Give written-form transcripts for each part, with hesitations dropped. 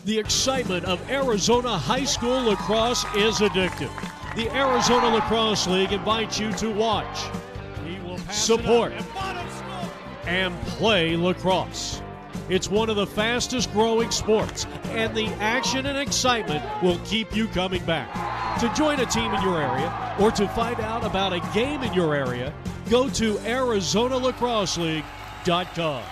The excitement of Arizona high school lacrosse is addictive. The Arizona Lacrosse League invites you to watch, support, and play lacrosse. It's one of the fastest growing sports, and the action and excitement will keep you coming back. To join a team in your area or to find out about a game in your area, go to ArizonaLacrosseLeague.com.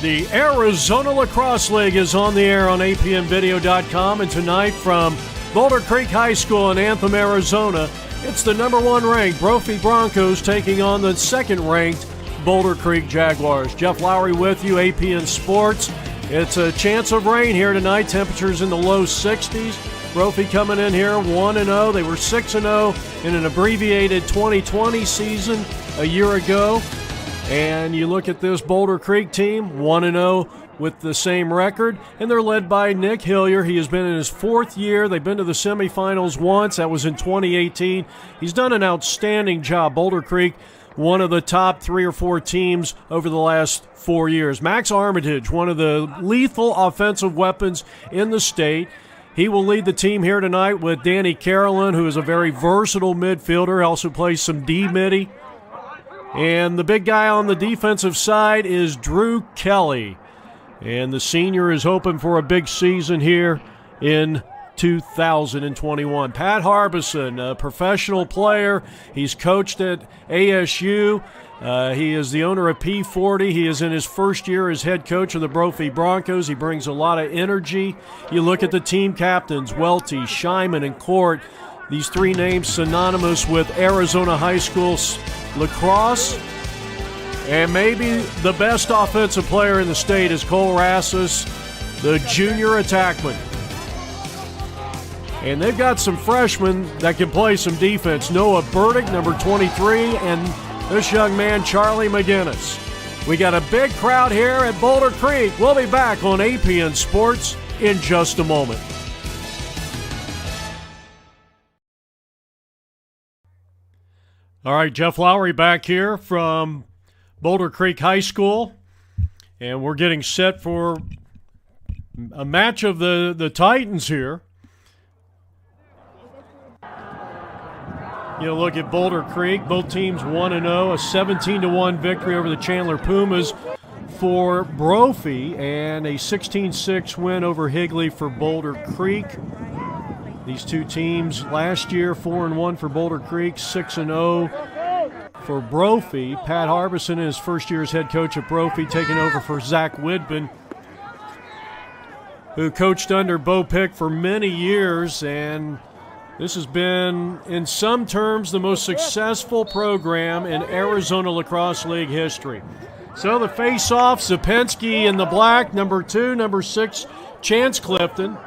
The Arizona Lacrosse League is on the air on APNvideo.com, and tonight from Boulder Creek High School in Anthem, Arizona, it's the number 1 ranked Brophy Broncos taking on the 2nd ranked Boulder Creek Jaguars. Jeff Lowry with you, APN Sports. It's a chance of rain here tonight. Temperatures in the low 60s. Brophy coming in here 1-0. They were 6-0 in an abbreviated 2020 season a year ago. And you look at this Boulder Creek team, 1-0 with the same record, and they're led by Nick Hillier. He has been in his 4th year. They've been to the semifinals once. That was in 2018. He's done an outstanding job. Boulder Creek, one of the top 3 or 4 teams over the last 4 years. Max Armitage, one of the lethal offensive weapons in the state. He will lead the team here tonight with Danny Carolyn, who is a very versatile midfielder, also plays some D-midi. And the big guy on the defensive side is Drew Kelly. And the senior is hoping for a big season here in 2021. Pat Harbison, a professional player. He's coached at ASU. He is the owner of P40. He is in his 1st year as head coach of the Brophy Broncos. He brings a lot of energy. You look at the team captains, Welty, Scheiman, and Court. These 3 names synonymous with Arizona high school lacrosse. And maybe the best offensive player in the state is Cole Rassus, the junior attackman. And they've got some freshmen that can play some defense. Noah Burdick, number 23, and this young man, Charlie McGinnis. We got a big crowd here at Boulder Creek. We'll be back on APN Sports in just a moment. All right, Jeff Lowry back here from Boulder Creek High School, and we're getting set for a match of the Titans here. You look at Boulder Creek, both teams 1-0, a 17-1 victory over the Chandler Pumas for Brophy, and a 16-6 win over Higley for Boulder Creek. These 2 teams last year, 4-1 for Boulder Creek, 6-0 for Brophy. Pat Harbison in his 1st year as head coach at Brophy, taking over for Zach Widman, who coached under Bo Pick for many years, and this has been, in some terms, the most successful program in Arizona Lacrosse League history. So the face-off, Zapensky in the black, number 2, number 6, Chance Clifton.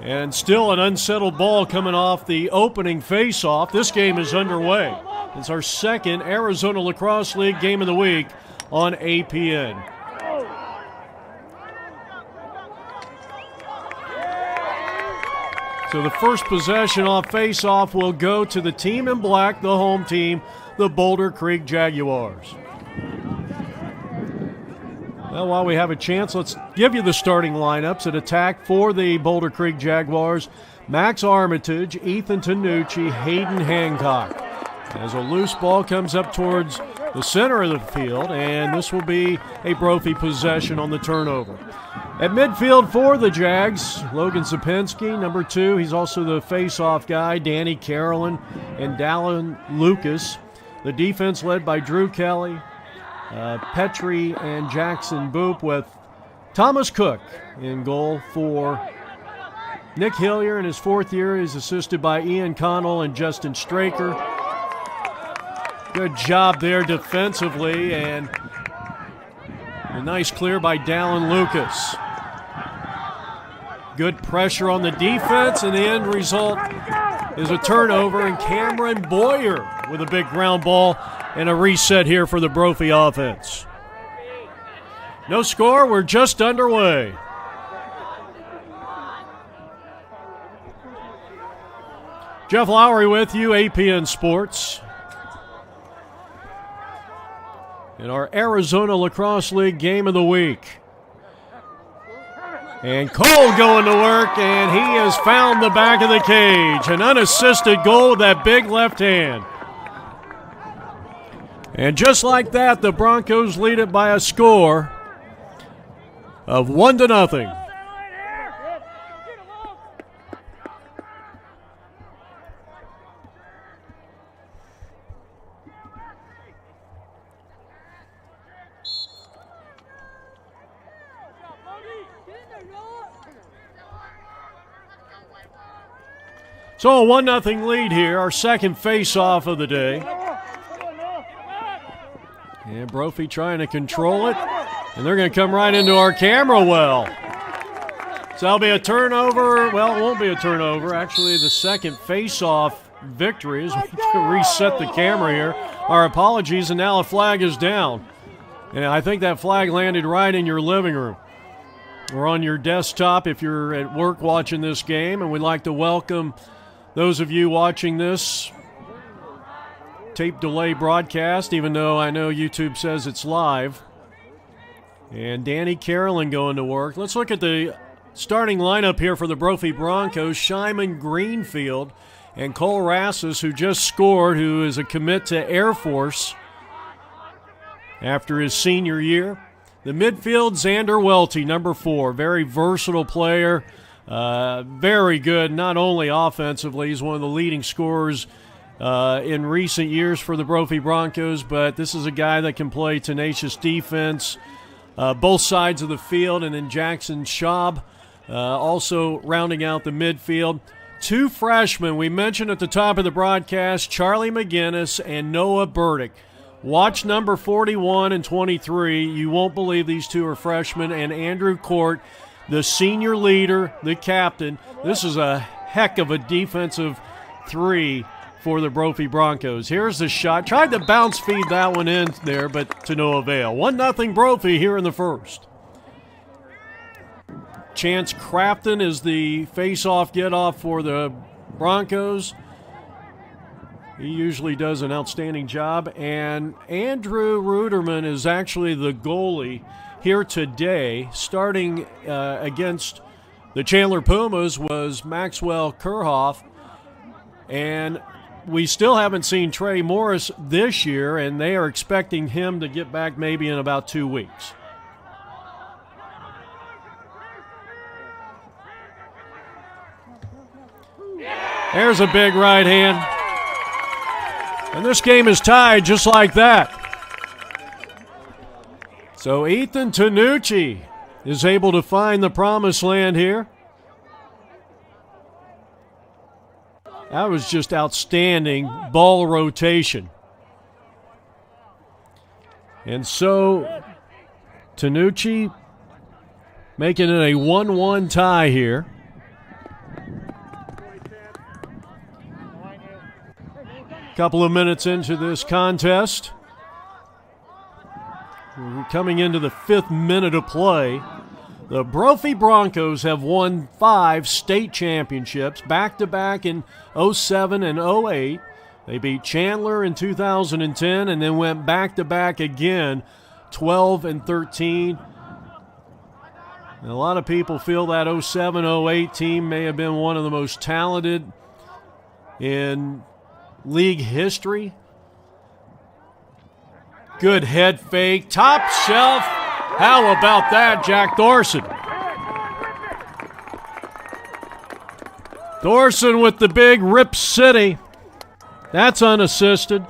And still an unsettled ball coming off the opening face-off. This game is underway. It's our 2nd Arizona Lacrosse League game of the week on APN. So the first possession off face-off will go to the team in black, the home team, the Boulder Creek Jaguars. Well, while we have a chance, let's give you the starting lineups. At attack for the Boulder Creek Jaguars, Max Armitage, Ethan Tanucci, Hayden Hancock. As a loose ball comes up towards the center of the field, and this will be a Brophy possession on the turnover. At midfield for the Jags, Logan Zapensky, number 2. He's also the face-off guy, Danny Carolyn and Dallin Lucas. The defense led by Drew Kelly, Petrie, and Jackson Boop, with Thomas Cook in goal for Nick Hillier. In his 4th year, he's assisted by Ian Connell and Justin Straker. Good job there defensively, and a nice clear by Dallin Lucas. Good pressure on the defense, and the end result is a turnover, and Cameron Boyer with a big ground ball and a reset here for the Brophy offense. No score, we're just underway. Jeff Lowry with you, APN Sports. In our Arizona Lacrosse League game of the week. And Cole going to work, and he has found the back of the cage. An unassisted goal with that big left hand. And just like that, the Broncos lead it by a score of 1-0. So a 1-0 lead here, our second face-off of the day. And Brophy trying to control it. And they're going to come right into our camera well. So that'll be a turnover. Well, it won't be a turnover. Actually, the second face-off victory as we can reset the camera here. Our apologies, and now a flag is down. And I think that flag landed right in your living room or on your desktop if you're at work watching this game. And we'd like to welcome those of you watching this tape delay broadcast, even though I know YouTube says it's live. And Danny Carolyn going to work. Let's look at the starting lineup here for the Brophy Broncos. Shyman Greenfield and Cole Rassus, who just scored, who is a commit to Air Force after his senior year. The midfield, Xander Welty, number 4. Very versatile player. Very good, not only offensively. He's one of the leading scorers in recent years for the Brophy Broncos, but this is a guy that can play tenacious defense, both sides of the field. And then Jackson Schaub also rounding out the midfield. 2 freshmen we mentioned at the top of the broadcast, Charlie McGinnis and Noah Burdick. Watch number 41 and 23. You won't believe these two are freshmen. And Andrew Court, the senior leader, the captain. This is a heck of a defensive 3 for the Brophy Broncos. Here's the shot. Tried to bounce feed that one in there, but to no avail. 1-0 Brophy here in the first. Chance Crafton is the face-off get-off for the Broncos. He usually does an outstanding job. And Andrew Ruderman is actually the goalie here today. Starting against the Chandler Pumas was Maxwell Kerhoff. And we still haven't seen Trey Morris this year, and they are expecting him to get back maybe in about 2 weeks. There's a big right hand. And this game is tied just like that. So Ethan Tanucci is able to find the promised land here. That was just outstanding ball rotation. And so Tanucci making it a 1-1 tie here. Couple of minutes into this contest. We're coming into the 5th minute of play. The Brophy Broncos have won 5 state championships, back-to-back in 07 and 08. They beat Chandler in 2010 and then went back-to-back again, 12 and 13. And a lot of people feel that 07-08 team may have been one of the most talented in league history. Good head fake, top shelf. How about that, Jack Thorson? Thorson with the big Rip City. That's unassisted.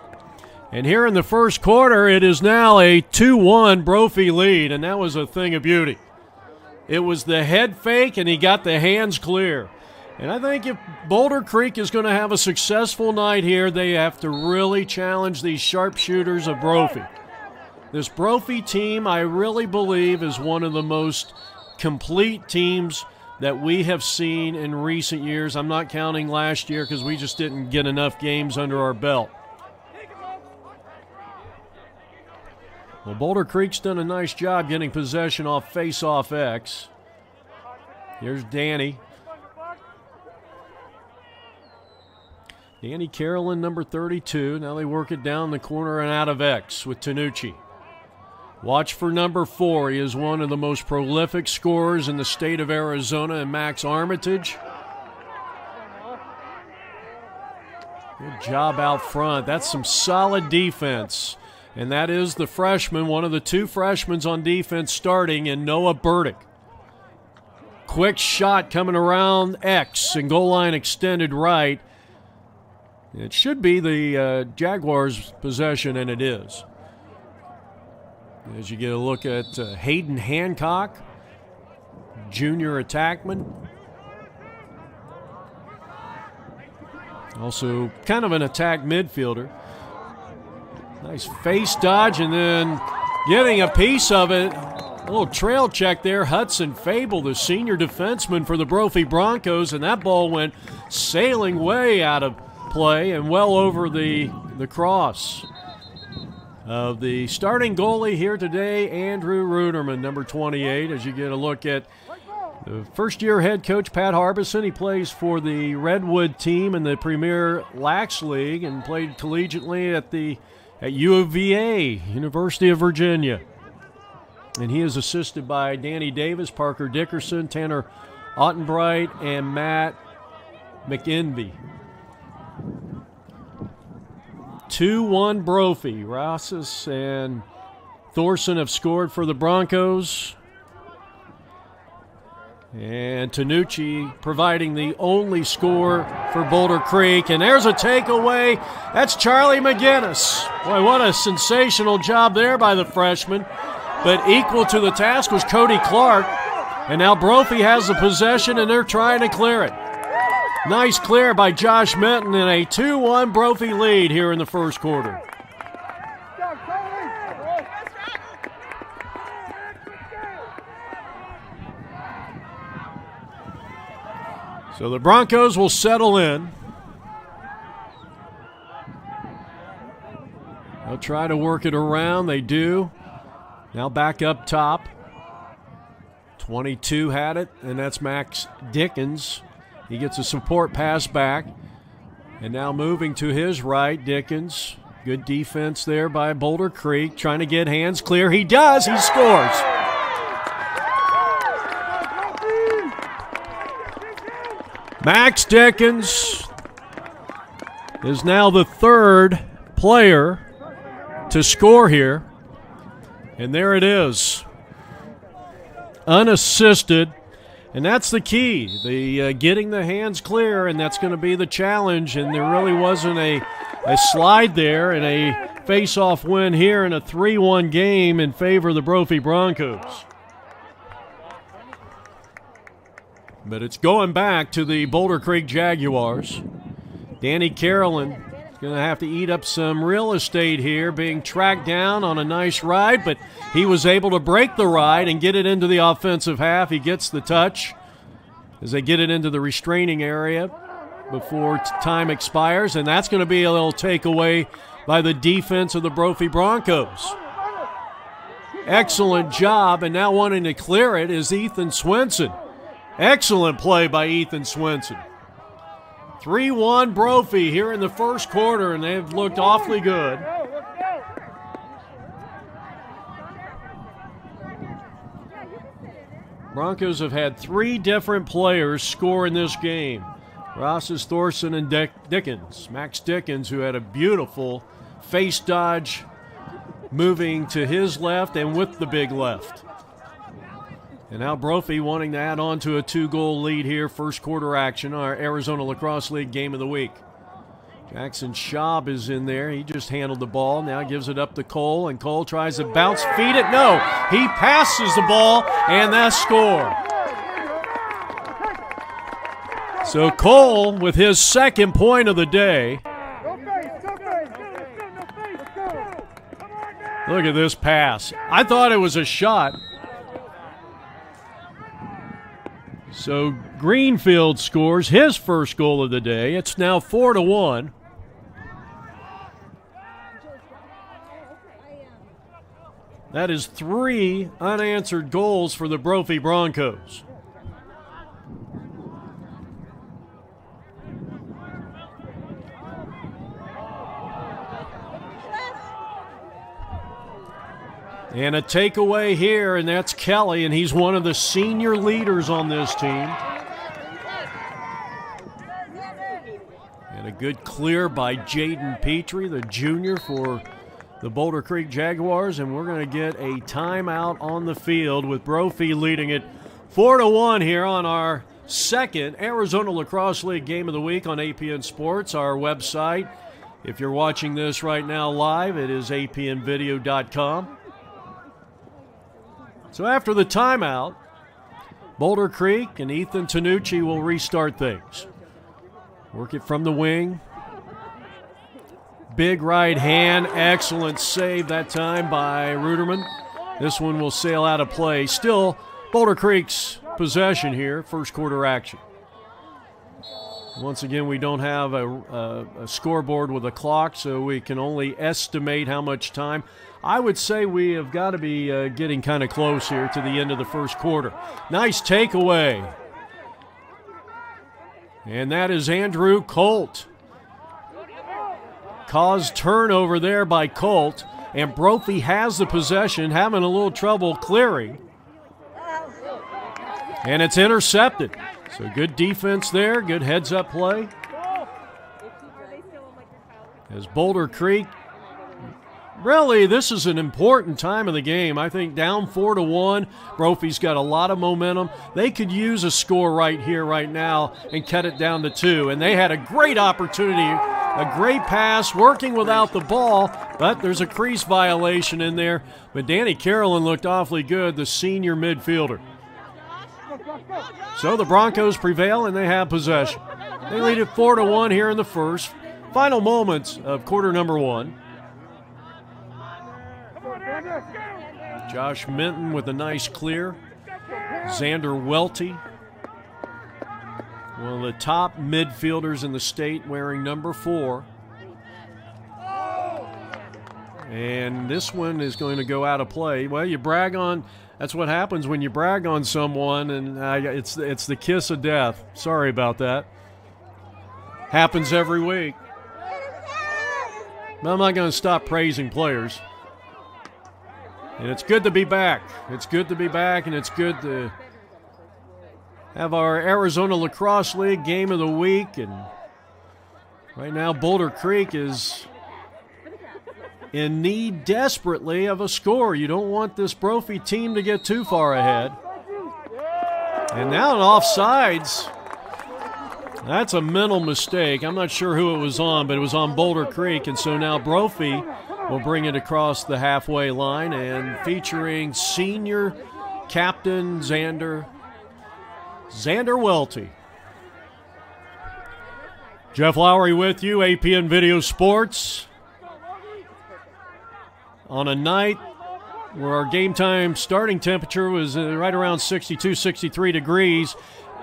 And here in the first quarter, it is now a 2-1 Brophy lead, and that was a thing of beauty. It was the head fake, and he got the hands clear. And I think if Boulder Creek is going to have a successful night here, they have to really challenge these sharpshooters of Brophy. This Brophy team, I really believe, is one of the most complete teams that we have seen in recent years. I'm not counting last year because we just didn't get enough games under our belt. Well, Boulder Creek's done a nice job getting possession off face-off X. Here's Danny. Danny Carolyn, number 32. Now they work it down the corner and out of X with Tanucci. Watch for number 4. He is one of the most prolific scorers in the state of Arizona, and Max Armitage. Good job out front. That's some solid defense. And that is the freshman, one of the 2 freshmen on defense starting, in Noah Burdick. Quick shot coming around X and goal line extended right. It should be the Jaguars' possession, and it is. As you get a look at Hayden Hancock, junior attackman. Also kind of an attack midfielder. Nice face dodge, and then getting a piece of it. A little trail check there. Hudson Fable, the senior defenseman for the Brophy Broncos, and that ball went sailing way out of play and well over the cross of the starting goalie here today, Andrew Ruderman, number 28. As you get a look at the first-year head coach, Pat Harbison. He plays for the Redwood team in the Premier Lax League and played collegiately at UVA, University of Virginia. And he is assisted by Danny Davis, Parker Dickerson, Tanner Ottenbright, and Matt McEnvy. 2-1 Brophy. Rosses and Thorson have scored for the Broncos. And Tanucci providing the only score for Boulder Creek. And there's a takeaway. That's Charlie McGinnis. Boy, what a sensational job there by the freshman. But equal to the task was Cody Clark. And now Brophy has the possession, and they're trying to clear it. Nice clear by Josh Minton, and a 2-1 Brophy lead here in the first quarter. So the Broncos will settle in. They'll try to work it around. They do. Now back up top. 22 had it, and that's Max Dickens. He gets a support pass back. And now moving to his right, Dickens. Good defense there by Boulder Creek, trying to get hands clear. He does. He scores. Max Dickens is now the third player to score here. And there it is. Unassisted. And that's the key, the getting the hands clear, and that's going to be the challenge. And there really wasn't a slide there, and a face-off win here in a 3-1 game in favor of the Brophy Broncos. But it's going back to the Boulder Creek Jaguars. Danny Carolyn is going to have to eat up some real estate here, being tracked down on a nice ride, but he was able to break the ride and get it into the offensive half. He gets the touch as they get it into the restraining area before time expires, and that's going to be a little takeaway by the defense of the Brophy Broncos. Excellent job, and now wanting to clear it is Ethan Swenson. Excellent play by Ethan Swenson. 3-1 Brophy here in the first quarter, and they've looked awfully good. Broncos have had 3 different players score in this game. Rosses, Thorson, and Dickens. Max Dickens, who had a beautiful face dodge moving to his left and with the big left. And now Brophy wanting to add on to a 2-goal lead here, first quarter action, our Arizona Lacrosse League game of the week. Jackson Schaub is in there. He just handled the ball. Now gives it up to Cole, and Cole tries to bounce, feed it. No, he passes the ball, and that's score. So Cole with his second point of the day. Look at this pass. I thought it was a shot. So Greenfield scores his first goal of the day. It's now 4-1. That is 3 unanswered goals for the Brophy Broncos. And a takeaway here, and that's Kelly, and he's one of the senior leaders on this team. And a good clear by Jaden Petrie, the junior for the Boulder Creek Jaguars, and we're going to get a timeout on the field with Brophy leading it 4-1 here on our second Arizona Lacrosse League Game of the Week on APN Sports, our website. If you're watching this right now live, it is apnvideo.com. So after the timeout, Boulder Creek and Ethan Tanucci will restart things. Work it from the wing. Big right hand, excellent save that time by Ruderman. This one will sail out of play. Still, Boulder Creek's possession here, first quarter action. Once again, we don't have a scoreboard with a clock, so we can only estimate how much time. I would say we have got to be getting kind of close here to the end of the first quarter. Nice takeaway. And that is Andrew Colt. Caused turnover there by Colt, and Brophy has the possession, having a little trouble clearing. And it's intercepted. So good defense there, good heads-up play. As Boulder Creek, really, this is an important time of the game. I think down 4-1, Brophy's got a lot of momentum. They could use a score right here, right now, and cut it down to 2. And they had a great opportunity, a great pass, working without the ball, but there's a crease violation in there. But Danny Carolyn looked awfully good, the senior midfielder. So the Broncos prevail, and they have possession. They lead it 4-1 here in the first. Final moments of quarter number 1. Josh Minton with a nice clear. Xander Welty, one of the top midfielders in the state, wearing number 4. And this one is going to go out of play. Well, you brag on, that's what happens when you brag on someone, and it's the kiss of death. Sorry about that. Happens every week. But I'm not going to stop praising players. And it's good to be back. It's good to be back, and it's good to have our Arizona Lacrosse League Game of the Week. And right now, Boulder Creek is in need desperately of a score. You don't want this Brophy team to get too far ahead. And now an offsides. That's a mental mistake. I'm not sure who it was on, but it was on Boulder Creek. And so now Brophy will bring it across the halfway line, and featuring senior captain Xander Welty. Jeff Lowry with you, APN Video Sports. On a night where our game time starting temperature was right around 62, 63 degrees.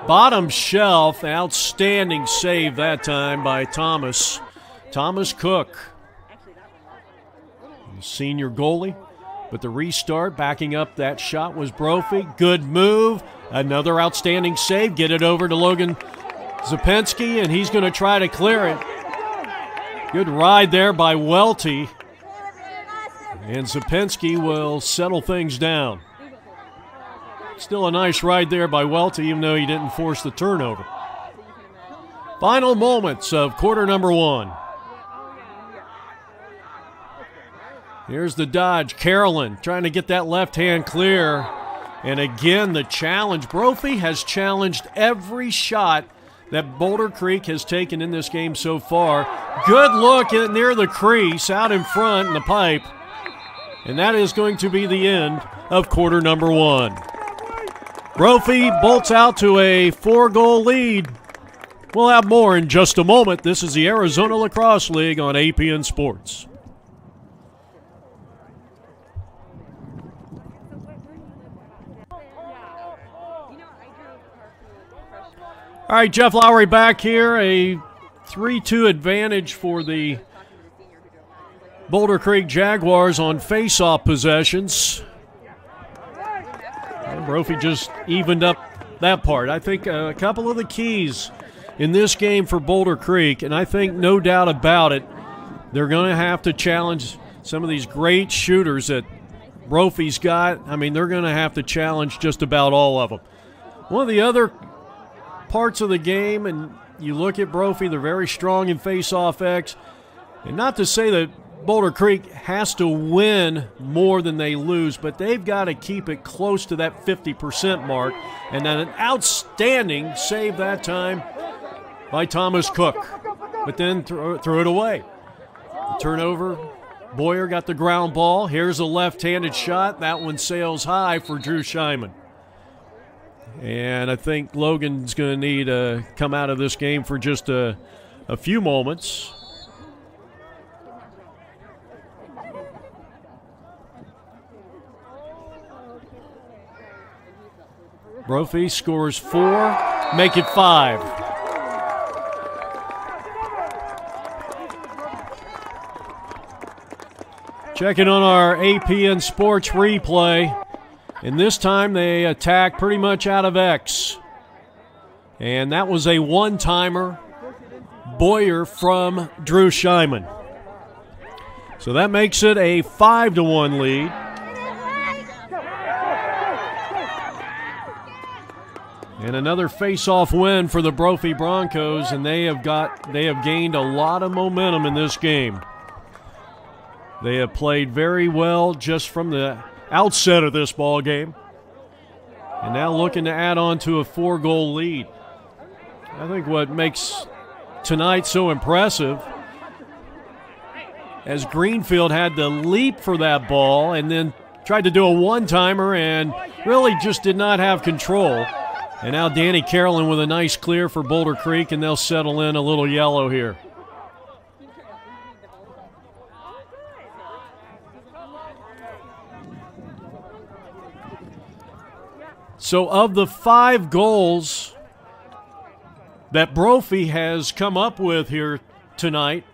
Bottom shelf, outstanding save that time by Thomas Cook. Senior goalie, but the restart backing up that shot was Brophy. Good move, another outstanding save. Get it over to Logan Zapinski, and he's going to try to clear it. Good ride there by Welty, and Zapinski will settle things down. Still a nice ride there by Welty, even though he didn't force the turnover. Final moments of quarter number 1. Here's the dodge. Carolyn trying to get that left hand clear. And again, the challenge. Brophy has challenged every shot that Boulder Creek has taken in this game so far. Good look near the crease, out in front in the pipe. And that is going to be the end of quarter number 1. Brophy bolts out to a 4-goal lead. We'll have more in just a moment. This is the Arizona Lacrosse League on APN Sports. All right, Jeff Lowry back here. A 3-2 advantage for the Boulder Creek Jaguars on face-off possessions. And Brophy just evened up that part. I think a couple of the keys in this game for Boulder Creek, and I think no doubt about it, they're going to have to challenge some of these great shooters that Brophy's got, I mean, they're going to have to challenge just about all of them. One of the other parts of the game, and you look at Brophy, they're very strong in face-off X. And not to say that Boulder Creek has to win more than they lose, but they've got to keep it close to that 50% mark. And then an outstanding save that time by Thomas Cook, but then threw it away. The turnover, Boyer got the ground ball. Here's a left-handed shot. That one sails high for Drew Scheinman. And I think Logan's going to need to come out of this game for just a few moments. Brophy scores 4, make it 5. Checking on our APN Sports replay. And this time they attack pretty much out of X. And that was a one-timer, Boyer from Drew Scheinman. So that makes it a 5-1 lead. And another face-off win for the Brophy Broncos, and they have gained a lot of momentum in this game. They have played very well just from the outset of this ball game, and now looking to add on to a 4-goal lead. I think what makes tonight so impressive, as Greenfield had to leap for that ball and then tried to do a one-timer and really just did not have control. And now Danny Carolyn with a nice clear for Boulder Creek, and they'll settle in a little yellow here. So of the 5 goals that Brophy has come up with here tonight,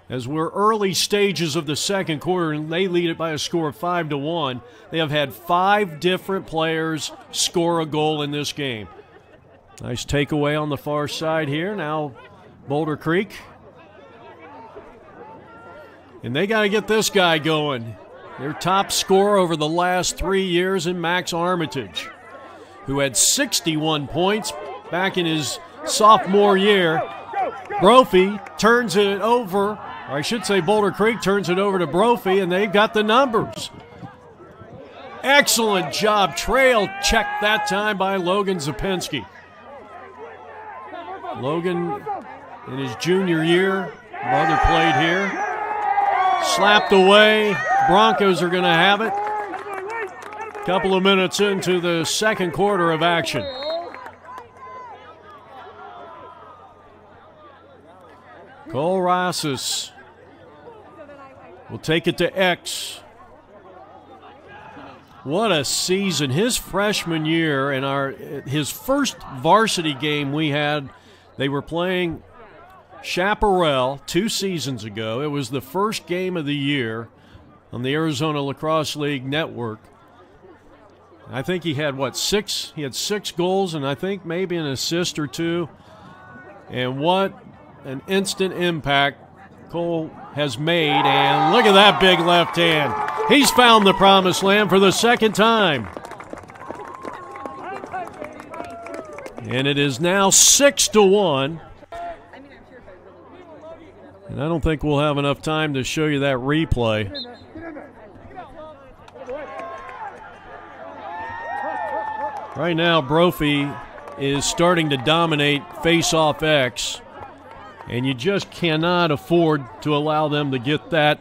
as we're early stages of the second quarter and they lead it by a score of 5-1, they have had 5 different players score a goal in this game. Nice takeaway on the far side here. Now Boulder Creek. And they got to get this guy going. Their top scorer over the last 3 years in Max Armitage, who had 61 points back in his sophomore year. Brophy turns it over, or I should say Boulder Creek turns it over to Brophy, and they've got the numbers. Excellent job. Trail checked that time by Logan Zapinski. Logan, in his junior year, brother played here. Slapped away. Broncos are going to have it. Couple of minutes into the second quarter of action. Cole Rosses will take it to X. What a season. His freshman year and his first varsity game we had, they were playing Chaparral 2 seasons ago. It was the first game of the year on the Arizona Lacrosse League Network. I think he had, 6? He had 6 goals and I think maybe an assist or 2. And what an instant impact Cole has made. And look at that big left hand. He's found the promised land for the second time. And it is now 6-1. And I don't think we'll have enough time to show you that replay. Right now, Brophy is starting to dominate face-off X, and you just cannot afford to allow them to get that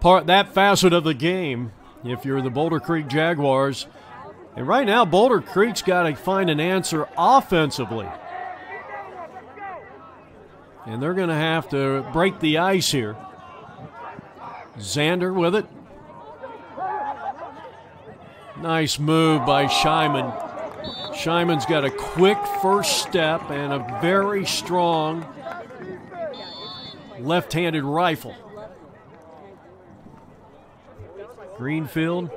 facet of the game if you're the Boulder Creek Jaguars. And right now, Boulder Creek's got to find an answer offensively. And they're going to have to break the ice here. Zander with it. Nice move by Scheinman. Scheinman's got a quick first step and a very strong left-handed rifle. Greenfield,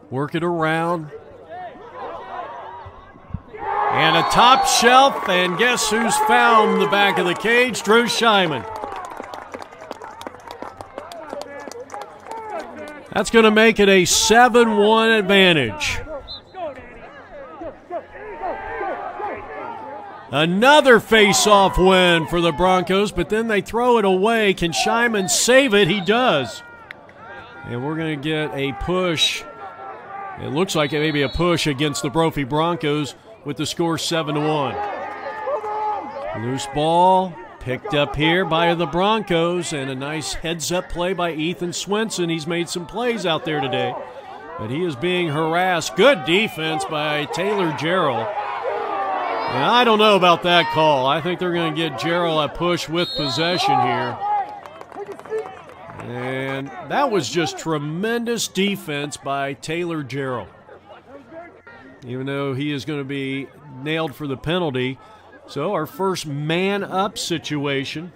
work it around. And a top shelf, and guess who's found the back of the cage? Drew Scheinman. That's going to make it a 7-1 advantage. Another face-off win for the Broncos, but then they throw it away. Can Shyman save it? He does. And we're going to get a push. It looks like it may be a push against the Brophy Broncos with the score 7-1. Loose ball picked up here by the Broncos, and a nice heads-up play by Ethan Swenson. He's made some plays out there today, but he is being harassed. Good defense by Taylor Jarrell. And I don't know about that call. I think they're going to get Jarrell a push with possession here. And that was just tremendous defense by Taylor Jarrell. Even though he is going to be nailed for the penalty. So our first man-up situation.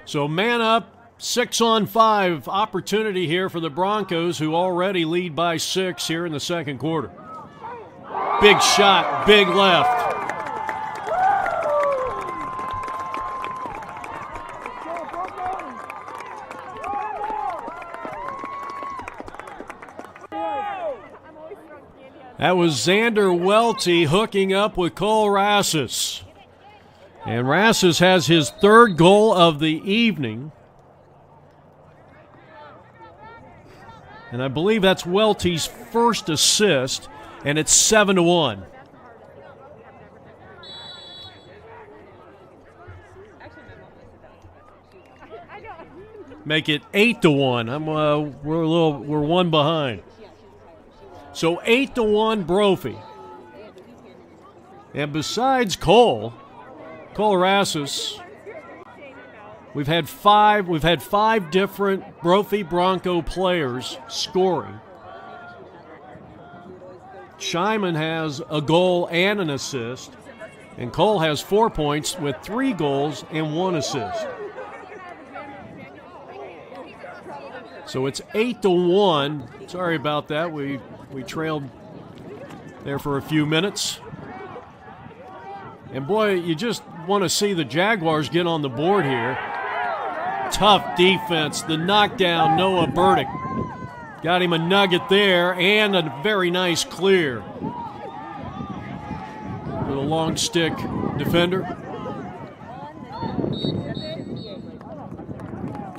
So man-up. 6-on-5 opportunity here for the Broncos, who already lead by 6 here in the second quarter. Big shot, big left. That was Xander Welty hooking up with Cole Rassus. And Rassus has his third goal of the evening. And I believe that's Welty's first assist, and it's 7-1. Make it 8-1. We're one behind. So 8-1 Brophy. And besides Cole Rassus, We've had five different Brophy Bronco players scoring. Shyman has a goal and an assist, and Cole has 4 points with 3 goals and 1 assist. So it's 8-1. Sorry about that. We trailed there for a few minutes. And boy, you just want to see the Jaguars get on the board here. Tough defense. The knockdown, Noah Burdick. Got him a nugget there and a very nice clear. With a long stick defender.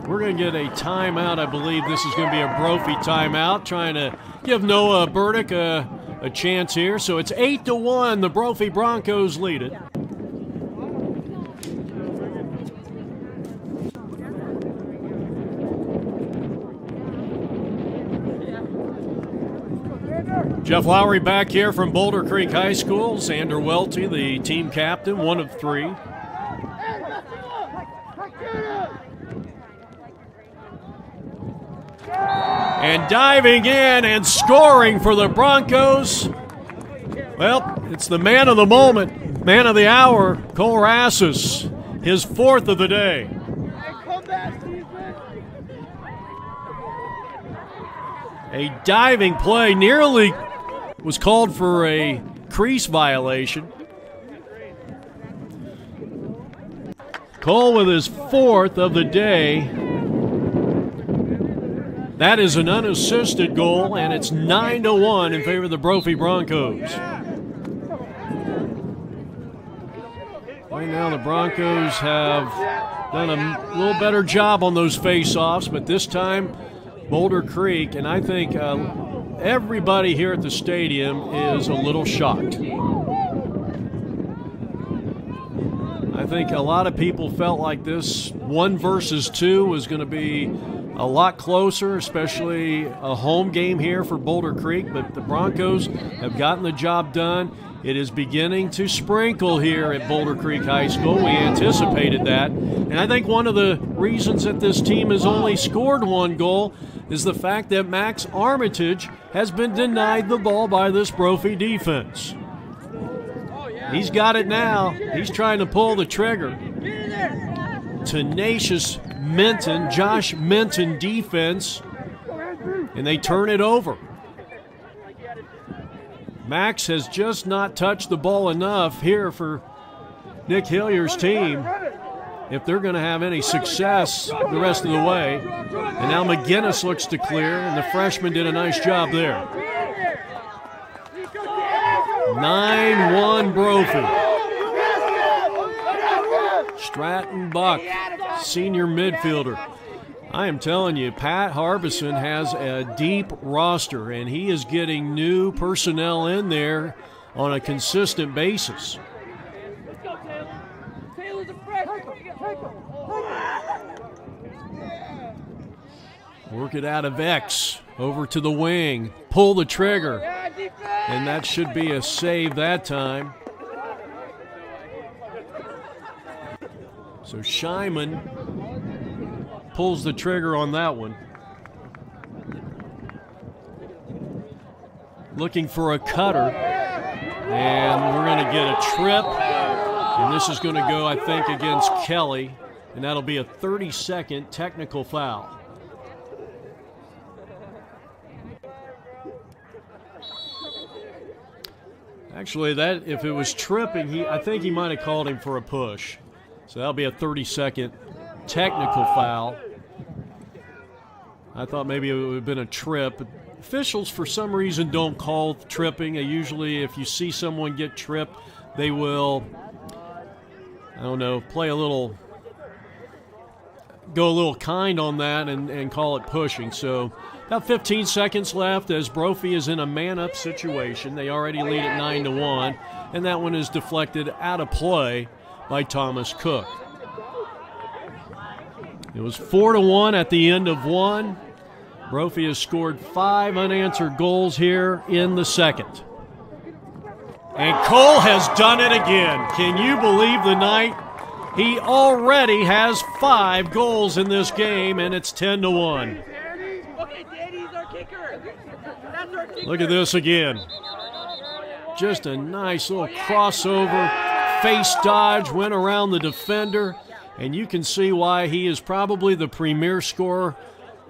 We're going to get a timeout. I believe this is going to be a Brophy timeout, trying to give Noah Burdick a chance here. So it's 8-1. The Brophy Broncos lead it. Jeff Lowry back here from Boulder Creek High School. Xander Welty, the team captain, 1 of 3. And diving in and scoring for the Broncos. Well, it's the man of the moment, man of the hour, Cole Rassus, his 4th of the day. A diving play nearly was called for a crease violation. Cole with his 4th of the day. That is an unassisted goal, and it's 9-1 in favor of the Brophy Broncos. Right now the Broncos have done a little better job on those face-offs, but this time Boulder Creek, and I think everybody here at the stadium is a little shocked. I think a lot of people felt like this 1 versus 2 was going to be a lot closer, especially a home game here for Boulder Creek, but the Broncos have gotten the job done. It is beginning to sprinkle here at Boulder Creek High School. We anticipated that. And I think one of the reasons that this team has only scored 1 goal is the fact that Max Armitage has been denied the ball by this Brophy defense. He's got it now. He's trying to pull the trigger. Tenacious Josh Minton defense, and they turn it over. Max has just not touched the ball enough here for Nick Hillier's team, if they're going to have any success the rest of the way. And now McGinnis looks to clear, and the freshman did a nice job there. 9-1 Brophy. Stratton Buck, senior midfielder. I am telling you, Pat Harbison has a deep roster, and he is getting new personnel in there on a consistent basis. Work it out of X, over to the wing, pull the trigger, and that should be a save that time. So Shyman pulls the trigger on that one. Looking for a cutter, and we're going to get a trip, and this is going to go, I think, against Kelly, and that'll be a 30-second technical foul. Actually, that if it was tripping, I think he might have called him for a push. So that'll be a 30-second technical foul. I thought maybe it would have been a trip. Officials, for some reason, don't call tripping. Usually, if you see someone get tripped, they will, I don't know, go a little kind on that and call it pushing. So about 15 seconds left as Brophy is in a man-up situation. They already lead at 9-1, and that one is deflected out of play by Thomas Cook. It was 4-1 at the end of one. Brophy has scored 5 unanswered goals here in the second. And Cole has done it again. Can you believe the night? He already has 5 goals in this game, and it's 10-1. Look at this again. Just a nice little crossover, face dodge, went around the defender, and you can see why he is probably the premier scorer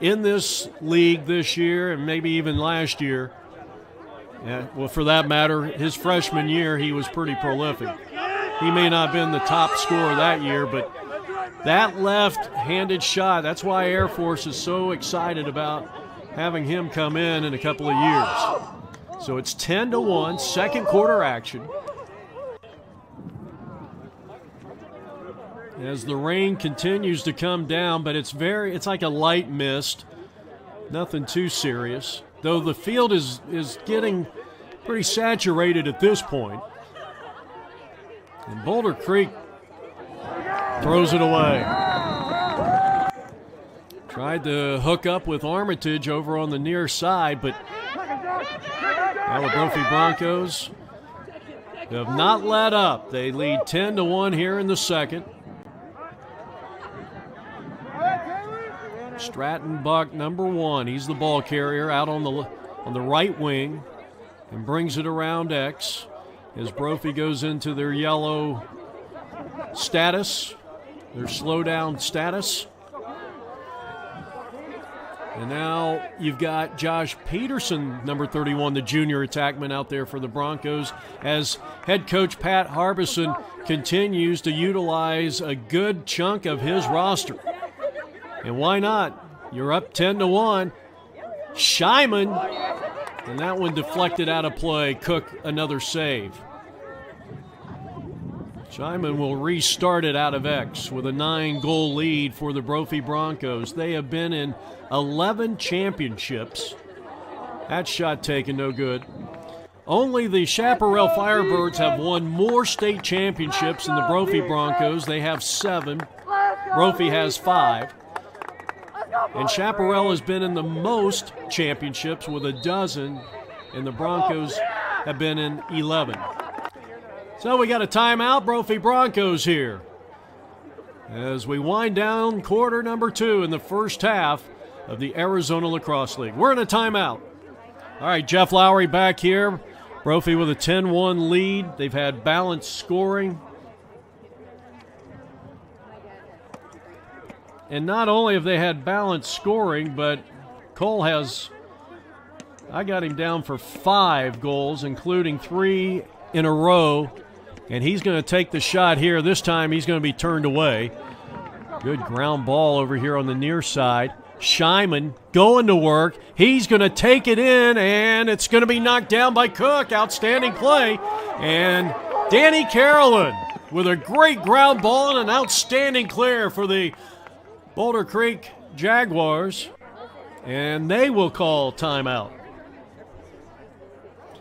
in this league this year and maybe even last year. Well, for that matter, his freshman year, he was pretty prolific. He may not have been the top scorer that year, but that left-handed shot, that's why Air Force is so excited about having him come in a couple of years. So it's 10-1, second quarter action. As the rain continues to come down, but it's like a light mist, nothing too serious. Though the field is getting pretty saturated at this point. And Boulder Creek throws it away. Tried to hook up with Armitage over on the near side, but now the Brophy Broncos have not let up. They lead 10-1 here in the second. Stratton Buck, number 1. He's the ball carrier out on the right wing and brings it around X as Brophy goes into their yellow status, their slow down status. And now you've got Josh Peterson, number 31, the junior attackman out there for the Broncos, as head coach Pat Harbison continues to utilize a good chunk of his roster. And why not? You're up 10-1. Shyman, and that one deflected out of play. Cook, another save. Shyman will restart it out of X with a 9-goal lead for the Brophy Broncos. They have been in 11 championships. That shot taken, no good. Only the Chaparral Firebirds have won more state championships than the Brophy Broncos. They have 7. Brophy has 5. And Chaparral has been in the most championships with 12, and the Broncos have been in 11. So we got a timeout, Brophy Broncos here, as we wind down quarter number 2 in the first half of the Arizona Lacrosse League. We're in a timeout. All right, Jeff Lowry back here. Brophy with a 10-1 lead. They've had balanced scoring. And not only have they had balanced scoring, but Cole I got him down for 5 goals, including 3 in a row and he's going to take the shot here. This time he's going to be turned away. Good ground ball over here on the near side. Scheinman going to work. He's going to take it in, and it's going to be knocked down by Cook. Outstanding play. And Danny Carolyn with a great ground ball and an outstanding clear for the Boulder Creek Jaguars. And they will call timeout.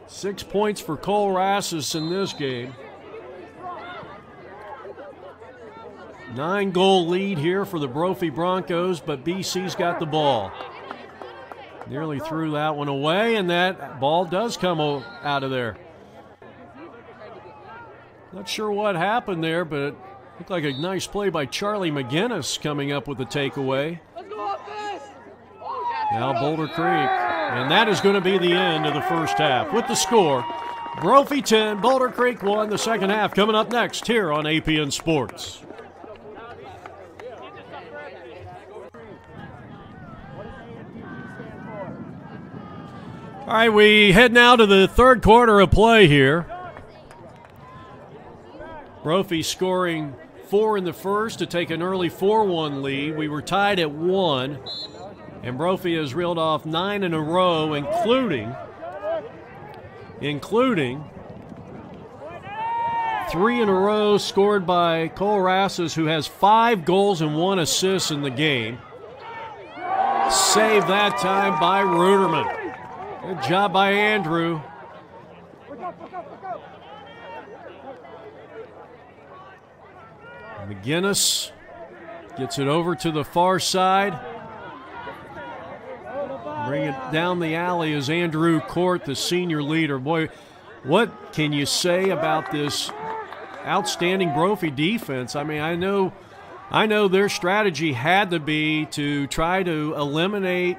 6 points for Cole Rassus in this game. 9-goal lead here for the Brophy Broncos, but BC's got the ball. Nearly threw that one away, and that ball does come out of there. Not sure what happened there, but it looked like a nice play by Charlie McGinnis coming up with the takeaway. Now Boulder Creek, and that is going to be the end of the first half. With the score, Brophy 10, Boulder Creek 1, the second half coming up next here on APN Sports. All right, we head now to the third quarter of play here. Brophy scoring 4 in the first to take an early 4-1 lead. We were tied at 1, and Brophy has reeled off 9 in a row, including 3 in a row scored by Cole Rassus, who has 5 goals and 1 assist in the game. Saved that time by Ruderman. Good job by Andrew. McGinnis gets it over to the far side. Bring it down the alley is Andrew Court, the senior leader. Boy, what can you say about this outstanding Brophy defense? I mean, I know their strategy had to be to try to eliminate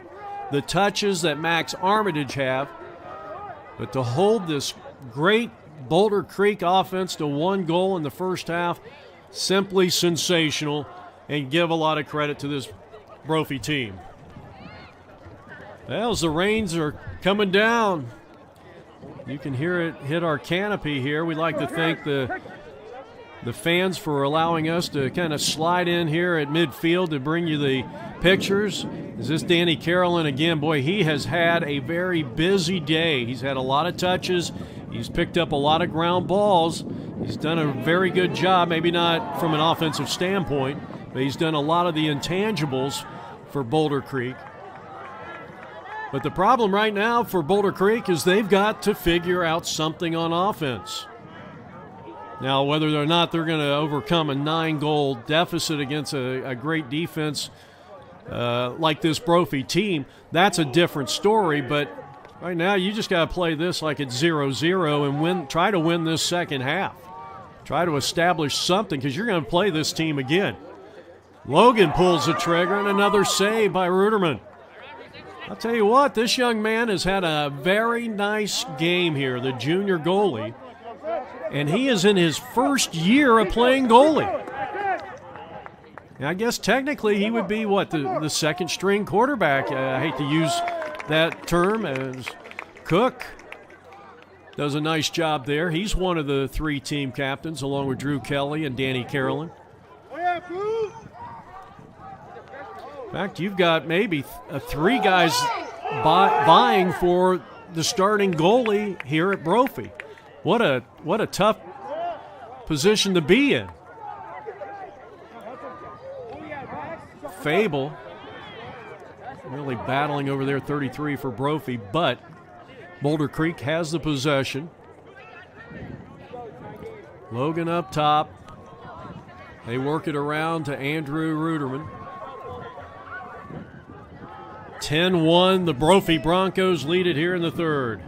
the touches that Max Armitage have, but to hold this great Boulder Creek offense to 1 goal in the first half, simply sensational, and give a lot of credit to this Brophy team. Well, as the rains are coming down, you can hear it hit our canopy here. We'd like to thank the fans for allowing us to kind of slide in here at midfield to bring you the pictures. Is this Danny Carolyn again? Boy, he has had a very busy day. He's had a lot of touches. He's picked up a lot of ground balls. He's done a very good job, maybe not from an offensive standpoint, but he's done a lot of the intangibles for Boulder Creek. But the problem right now for Boulder Creek is they've got to figure out something on offense. Now, whether or not they're going to overcome a 9-goal deficit against a great defense like this Brophy team, that's a different story. But right now, you just got to play this like it's 0-0 and try to win this second half. Try to establish something because you're going to play this team again. Logan pulls the trigger and another save by Ruderman. I'll tell you what, this young man has had a very nice game here, the junior goalie. And he is in his first year of playing goalie. And I guess technically he would be, the second-string quarterback. I hate to use that term, as Cook does a nice job there. He's one of the 3 team captains, along with Drew Kelly and Danny Carolyn. In fact, you've got maybe 3 guys vying for the starting goalie here at Brophy. What a tough position to be in. Fable really battling over there, 33 for Brophy, but Boulder Creek has the possession. Logan up top. They work it around to Andrew Ruderman. 10-1, the Brophy Broncos lead it here in the third.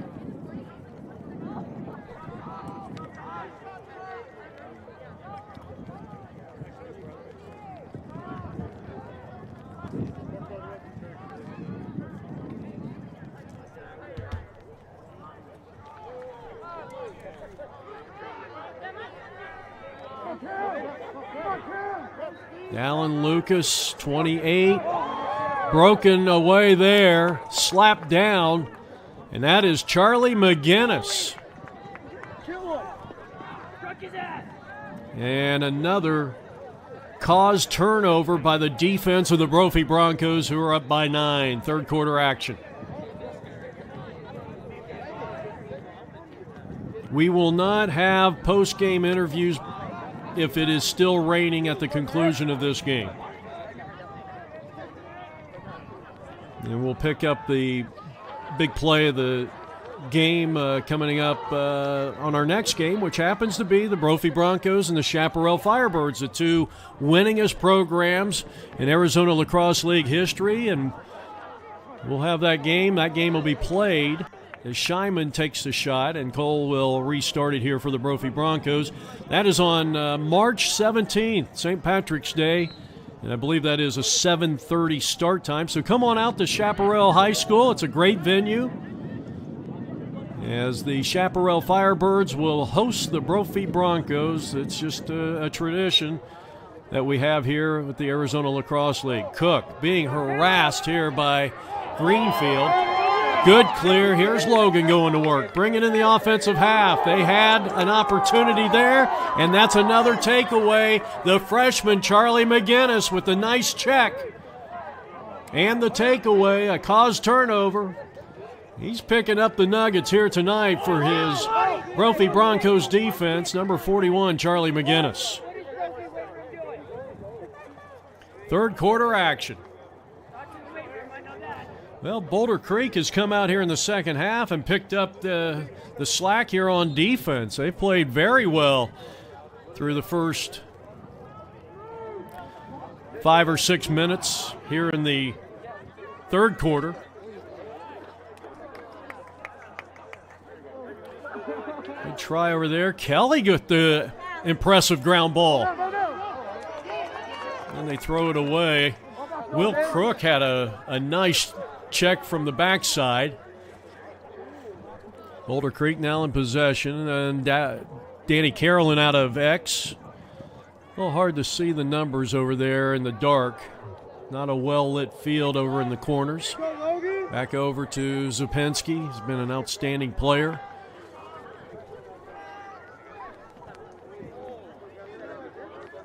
Alan Lucas, 28, broken away there, slapped down, and that is Charlie McGinnis. And another caused turnover by the defense of the Brophy Broncos, who are up by 9. Third quarter action. We will not have post-game interviews if it is still raining at the conclusion of this game. And we'll pick up the big play of the game coming up on our next game, which happens to be the Brophy Broncos and the Chaparral Firebirds, the two winningest programs in Arizona Lacrosse League history. And we'll have that game. That game will be played as Scheinman takes the shot, and Cole will restart it here for the Brophy Broncos. That is on March 17th, St. Patrick's Day, and I believe that is a 7:30 start time. So come on out to Chaparral High School. It's a great venue, as the Chaparral Firebirds will host the Brophy Broncos. It's just a tradition that we have here with the Arizona Lacrosse League. Cook being harassed here by Greenfield. Good clear. Here's Logan going to work, bringing in the offensive half. They had an opportunity there, and that's another takeaway. The freshman, Charlie McGinnis, with a nice check. And the takeaway, a caused turnover. He's picking up the nuggets here tonight for his Brophy Broncos defense, number 41, Charlie McGinnis. Third quarter action. Well, Boulder Creek has come out here in the second half and picked up the slack here on defense. They played very well through the first 5 or 6 minutes here in the third quarter. Good try over there. Kelly got the impressive ground ball. And they throw it away. Will Crook had a nice check from the backside. Boulder Creek now in possession, and Danny Carolyn out of X. A little hard to see the numbers over there in the dark. Not a well-lit field over in the corners. Back over to Zupinski. He's been an outstanding player.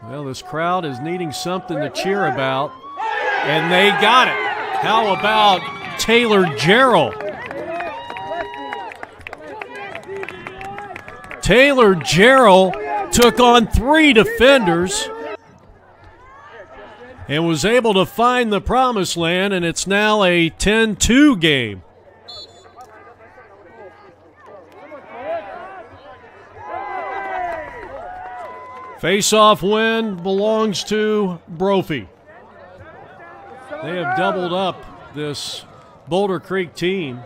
Well, this crowd is needing something to cheer about, and they got it. How about Taylor Jarrell? Taylor Jarrell took on 3 defenders and was able to find the promised land, and it's now a 10-2 game. Face-off win belongs to Brophy. They have doubled up this Boulder Creek team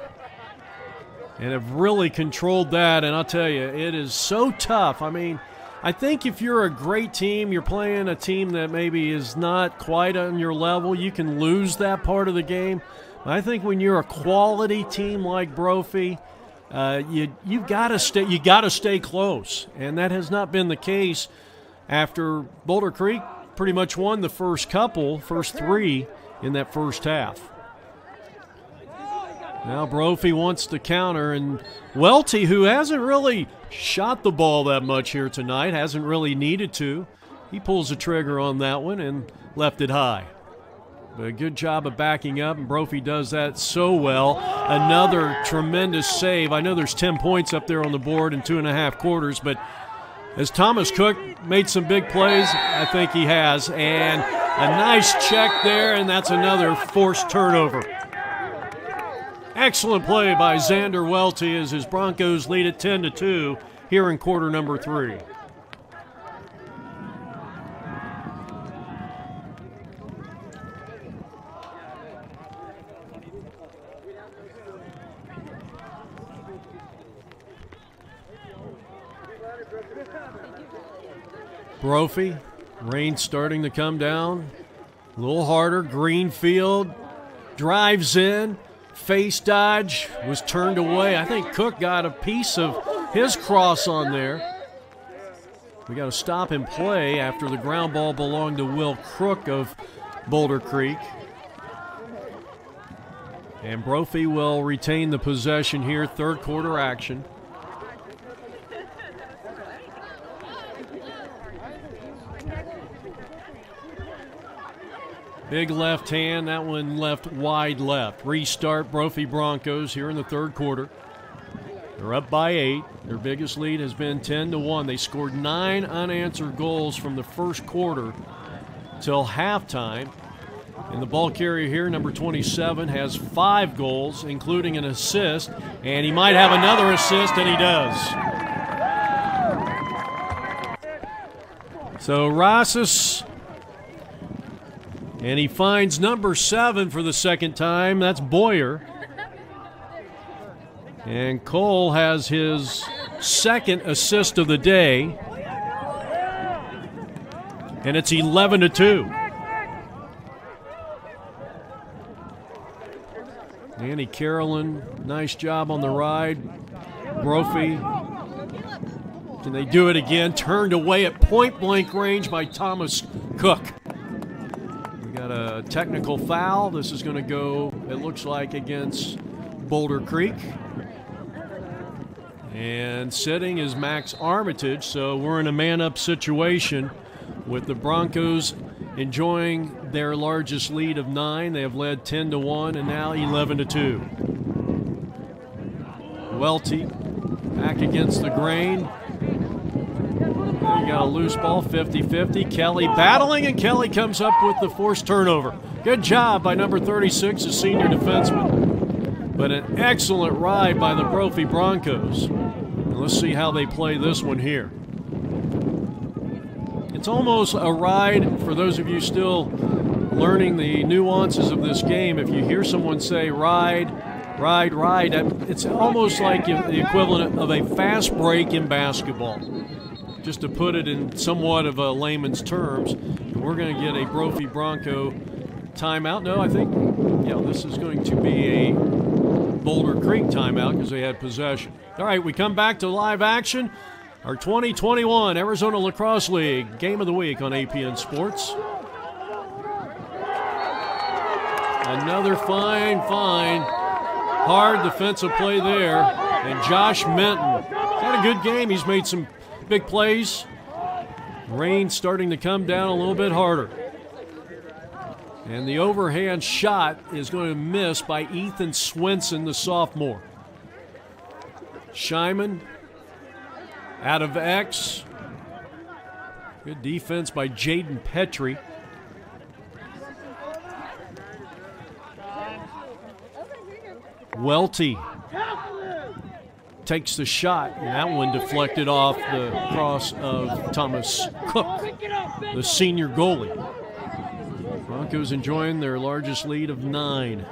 and have really controlled that. And I'll tell you, it is so tough. I mean, I think if you're a great team, you're playing a team that maybe is not quite on your level, you can lose that part of the game. But I think when you're a quality team like Brophy, you've got to stay close, and that has not been the case after Boulder Creek pretty much won the first 3 in that first half. Now Brophy wants to counter, and Welty, who hasn't really shot the ball that much here tonight, hasn't really needed to. He pulls the trigger on that one and left it high. But a good job of backing up, and Brophy does that so well. Another tremendous save. I know there's 10 points up there on the board in 2.5 quarters, but as Thomas Cook made some big plays, I think he has. And a nice check there, and that's another forced turnover. Excellent play by Xander Welty as his Broncos lead at 10-2 here in quarter number 3. Brophy, rain starting to come down. A little harder. Greenfield drives in. Face dodge was turned away. I think Cook got a piece of his cross on there. We got to stop and play after the ground ball belonged to Will Crook of Boulder Creek. And Brophy will retain the possession here, third quarter action. Big left hand, that one left wide left. Restart Brophy Broncos here in the third quarter. They're up by 8. Their biggest lead has been 10-1. They scored 9 unanswered goals from the first quarter till halftime. And the ball carrier here, number 27, has 5 goals, including an assist. And he might have another assist, and he does. So Rosses, and he finds number 7 for the second time. That's Boyer. And Cole has his second assist of the day. And it's 11-2. Annie Carolyn, nice job on the ride. Brophy, can they do it again? Turned away at point-blank range by Thomas Cook. We got a technical foul. This is going to go, it looks like, against Boulder Creek. And sitting is Max Armitage, so we're in a man-up situation with the Broncos enjoying their largest lead of 9. They have led 10-1 and now 11-2. Welty back against the grain. You got a loose ball, 50-50. Kelly battling, and Kelly comes up with the forced turnover. Good job by number 36, a senior defenseman. But an excellent ride by the Brophy Broncos. And let's see how they play this one here. It's almost a ride for those of you still learning the nuances of this game. If you hear someone say ride, ride, ride, it's almost like the equivalent of a fast break in basketball. Just to put it in somewhat of a layman's terms, we're going to get a Brophy Bronco timeout. No, I think, this is going to be a Boulder Creek timeout because they had possession. All right, we come back to live action. Our 2021 Arizona Lacrosse League Game of the Week on APN Sports. Another fine, hard defensive play there. And Josh Minton had a good game. He's made some big plays. Rain starting to come down a little bit harder. And the overhand shot is going to miss by Ethan Swenson, the sophomore. Shyman out of X. Good defense by Jaden Petrie. Welty takes the shot, and that one deflected off the cross of Thomas Cook, the senior goalie. Broncos enjoying their largest lead of 9.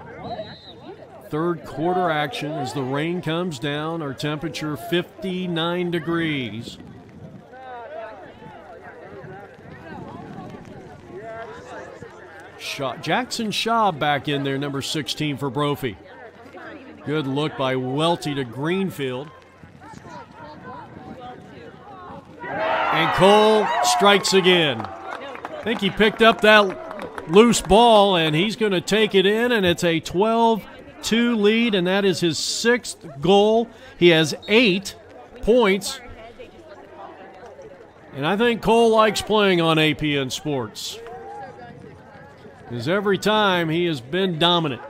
Third quarter action as the rain comes down. Our temperature 59 degrees. Jackson Shaw back in there, number 16 for Brophy. Good look by Welty to Greenfield. And Cole strikes again. I think he picked up that loose ball, and he's going to take it in, and it's a 12-2 lead, and that is his 6th goal. He has 8 points. And I think Cole likes playing on APN Sports, because every time he has been dominant.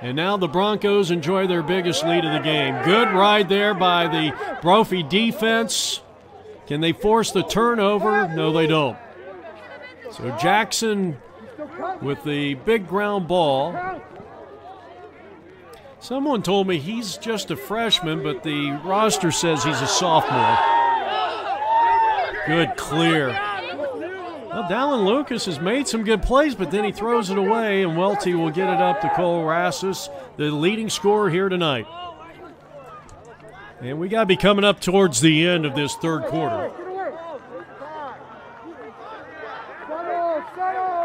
And now the Broncos enjoy their biggest lead of the game. Good ride there by the Brophy defense. Can they force the turnover? No, they don't. So Jackson with the big ground ball. Someone told me he's just a freshman, but the roster says he's a sophomore. Good clear. Well, Dallin Lucas has made some good plays, but then he throws it away, and Welty will get it up to Cole Rassus, the leading scorer here tonight. And we got to be coming up towards the end of this third quarter.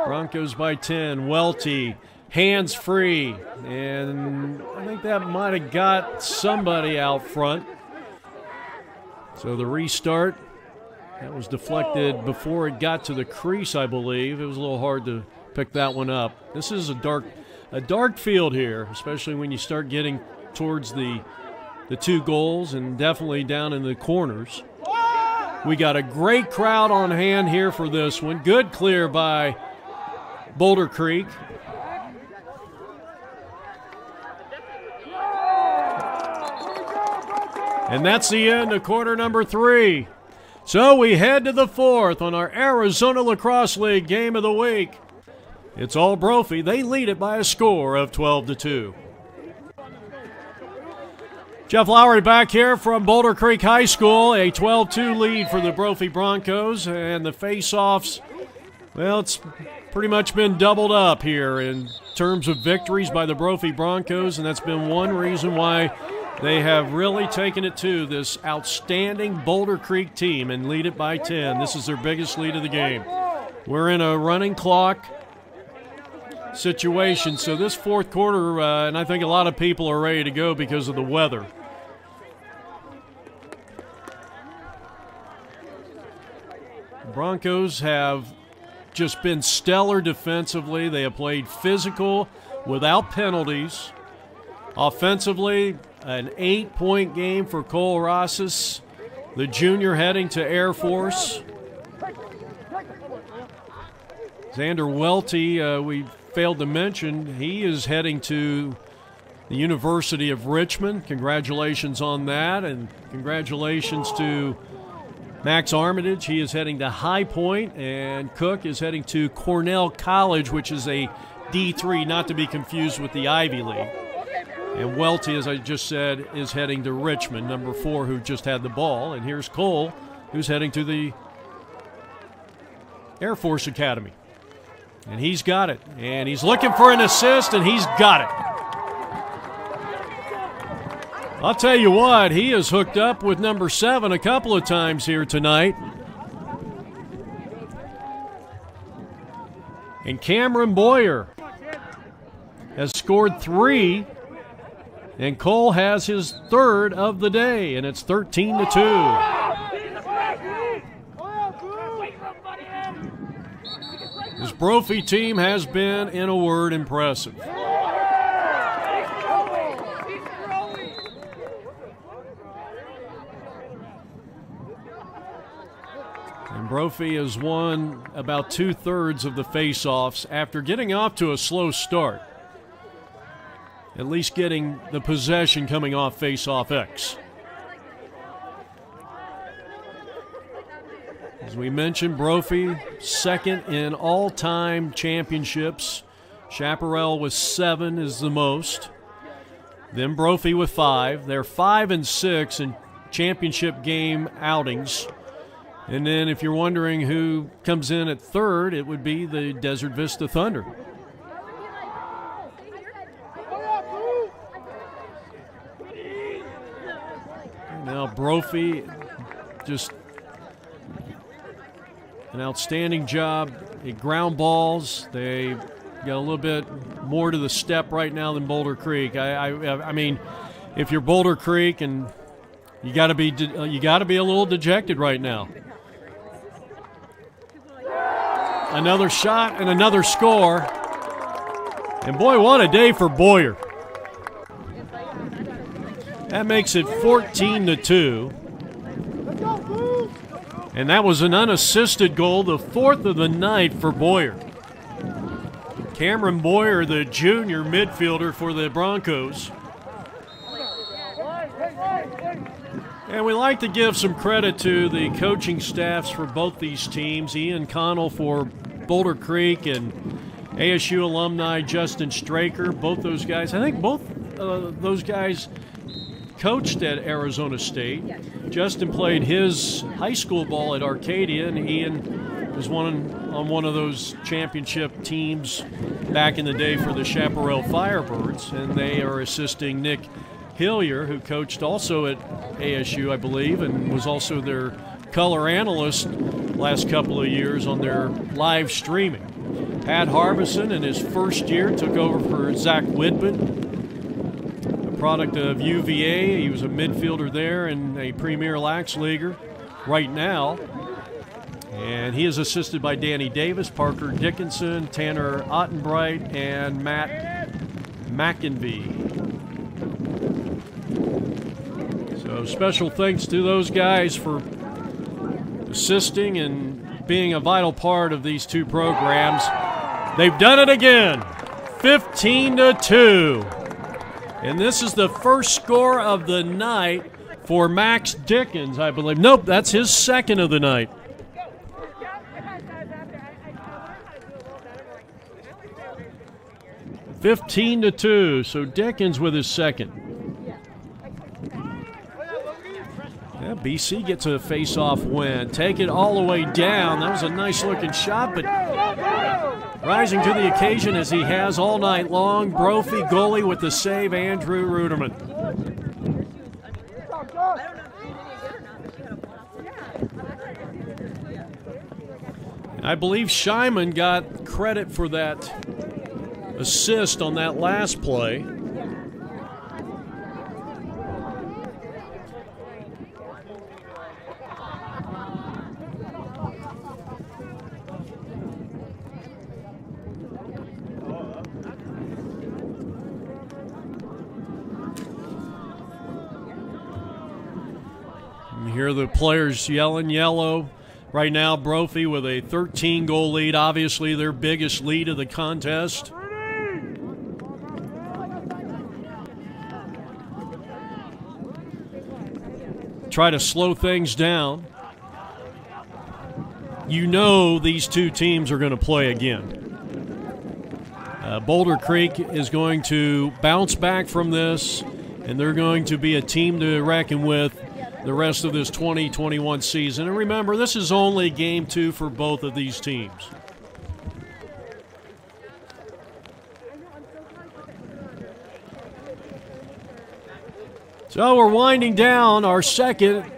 Broncos by 10. Welty, hands free. And I think that might have got somebody out front. So the restart. That was deflected before it got to the crease, I believe. It was a little hard to pick that one up. This is a dark field here, especially when you start getting towards the 2 goals and definitely down in the corners. We got a great crowd on hand here for this one. Good clear by Boulder Creek. And that's the end of quarter number 3. So we head to the 4th on our Arizona Lacrosse League game of the week. It's all Brophy. They lead it by a score of 12-2. Jeff Lowry back here from Boulder Creek High School. A 12-2 lead for the Brophy Broncos. And the face-offs, well, it's pretty much been doubled up here in terms of victories by the Brophy Broncos. And that's been one reason why they have really taken it to this outstanding Boulder Creek team and lead it by 10. This is their biggest lead of the game. We're in a running clock situation, so this fourth quarter, and I think a lot of people are ready to go because of the weather. The Broncos have just been stellar defensively. They have played physical without penalties. Offensively, an 8-point game for Cole Rosses, the junior heading to Air Force. Xander Welty, we failed to mention, he is heading to the University of Richmond. Congratulations on that, and congratulations to Max Armitage. He is heading to High Point, and Cook is heading to Cornell College, which is a D3, not to be confused with the Ivy League. And Welty, as I just said, is heading to Richmond, number 4, who just had the ball. And here's Cole, who's heading to the Air Force Academy. And he's got it. And he's looking for an assist, and he's got it. I'll tell you what, he is hooked up with number 7 a couple of times here tonight. And Cameron Boyer has scored 3, and Cole has his 3rd of the day, and it's 13-2. This Brophy team has been, in a word, impressive. And Brophy has won about 2/3 of the face-offs after getting off to a slow start. At least getting the possession coming off face-off X. As we mentioned, Brophy second in all-time championships. Chaparral with 7 is the most. Then Brophy with 5. They're 5-6 in championship game outings. And then if you're wondering who comes in at 3rd, it would be the Desert Vista Thunder. Now Brophy, just an outstanding job at ground balls. They got a little bit more to the step right now than Boulder Creek. I mean, if you're Boulder Creek, and you got to be a little dejected right now. Another shot and another score. And boy, what a day for Boyer. That makes it 14-2. And that was an unassisted goal, the 4th of the night for Boyer. Cameron Boyer, the junior midfielder for the Broncos. And we like to give some credit to the coaching staffs for both these teams. Ian Connell for Boulder Creek and ASU alumni Justin Straker. Both those guys, I think both those guys coached at Arizona State. Justin played his high school ball at Arcadia, and Ian was on one of those championship teams back in the day for the Chaparral Firebirds, and they are assisting Nick Hillier, who coached also at ASU, I believe, and was also their color analyst last couple of years on their live streaming. Pat Harbison, in his first year, took over for Zach Whitman, product of UVA. He was a midfielder there and a Premier Lax Leaguer right now. And he is assisted by Danny Davis, Parker Dickinson, Tanner Ottenbright, and Matt McEnvey. So special thanks to those guys for assisting and being a vital part of these two programs. They've done it again, 15-2. And this is the first score of the night for Max Dickens, I believe. Nope, that's his second of the night. (15-2), so Dickens with his second. Yeah, BC gets a face-off win. Take it all the way down. That was a nice-looking shot, but rising to the occasion as he has all night long. Brophy goalie with the save, Andrew Ruderman. I believe Scheiman got credit for that assist on that last play. You hear the players yelling yellow. Right now, Brophy with a 13-goal lead, obviously their biggest lead of the contest. Try to slow things down. You know these two teams are going to play again. Boulder Creek is going to bounce back from this, and they're going to be a team to reckon with the rest of this 2021 season. And remember, this is only game 2 for both of these teams. So we're winding down our second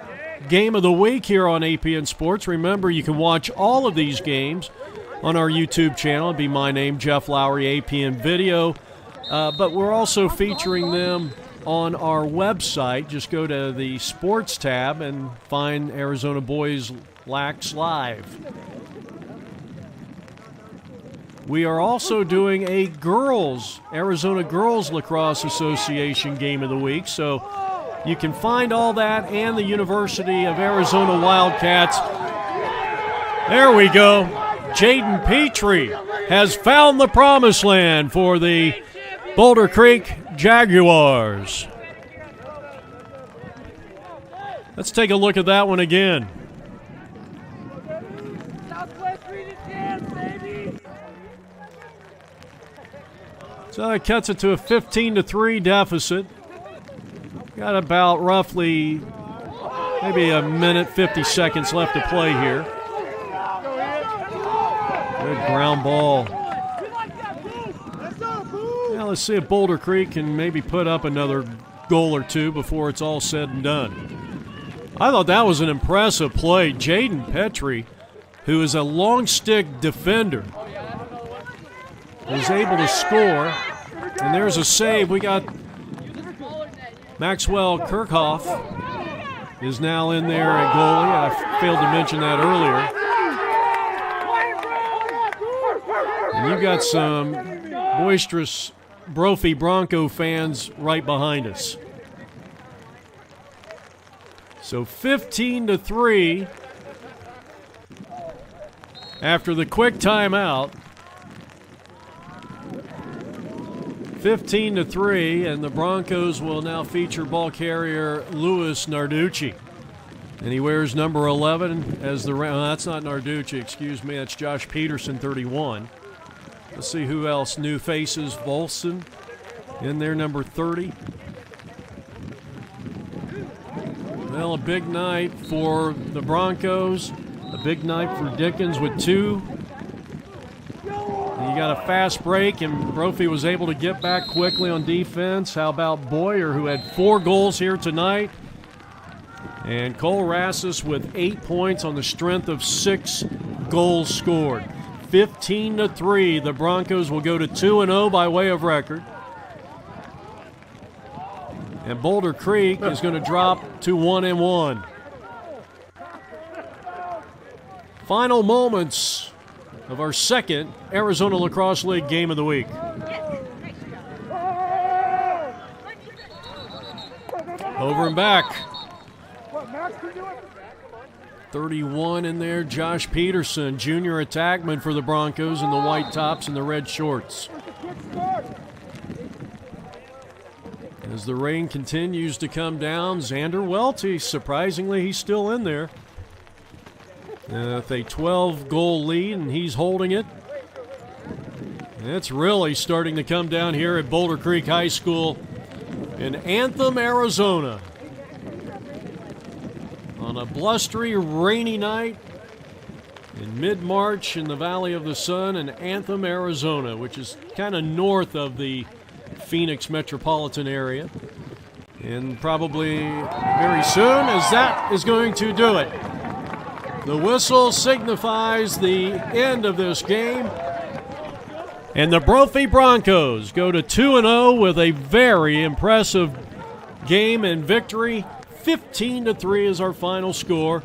game of the week here on APN Sports. Remember, you can watch all of these games on our YouTube channel. It'd be my name, Jeff Lowry, APN Video. But we're also featuring them on our website. Just go to the Sports tab and find Arizona Boys Lax Live. We are also doing a Arizona Girls Lacrosse Association Game of the Week. So you can find all that and the University of Arizona Wildcats. There we go. Jaden Petrie has found the promised land for the Boulder Creek Jaguars. Let's take a look at that one again. So it cuts it to a 15-3 deficit. Got about roughly maybe a minute, 50 seconds left to play here. Good ground ball. Now let's see if Boulder Creek can maybe put up another goal or two before it's all said and done. I thought that was an impressive play. Jaden Petrie, who is a long stick defender, was able to score. And there's a save. We got Maxwell Kirchhoff is now in there at goalie. I failed to mention that earlier. And you've got some boisterous Brophy Bronco fans right behind us. So 15-3 after the quick timeout. 15-3, and the Broncos will now feature ball carrier Louis Narducci. And he wears number 11 as the that's not Narducci, excuse me, that's Josh Peterson, 31. Let's see who else. New faces, Volson in there, number 30. Well, a big night for the Broncos, a big night for Dickens with 2. You got a fast break, and Brophy was able to get back quickly on defense. How about Boyer, who had 4 goals here tonight? And Cole Rassus with 8 points on the strength of 6 goals scored. 15-3. The Broncos will go to 2-0 by way of record. And Boulder Creek is going to drop to 1-1. Final moments of our second Arizona Lacrosse League Game of the Week. Over and back. 31 in there, Josh Peterson, junior attackman for the Broncos in the white tops and the red shorts. As the rain continues to come down, Xander Welty, surprisingly, he's still in there. With a 12-goal lead, and he's holding it. It's really starting to come down here at Boulder Creek High School in Anthem, Arizona. On a blustery, rainy night in mid-March in the Valley of the Sun in Anthem, Arizona, which is kind of north of the Phoenix metropolitan area. And probably very soon, as that is going to do it. The whistle signifies the end of this game. And the Brophy Broncos go to 2-0 with a very impressive game and victory. 15-3 is our final score.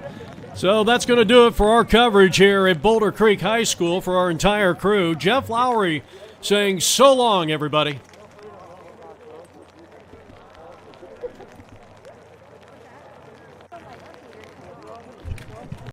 So that's going to do it for our coverage here at Boulder Creek High School for our entire crew. Jeff Lowry saying so long, everybody.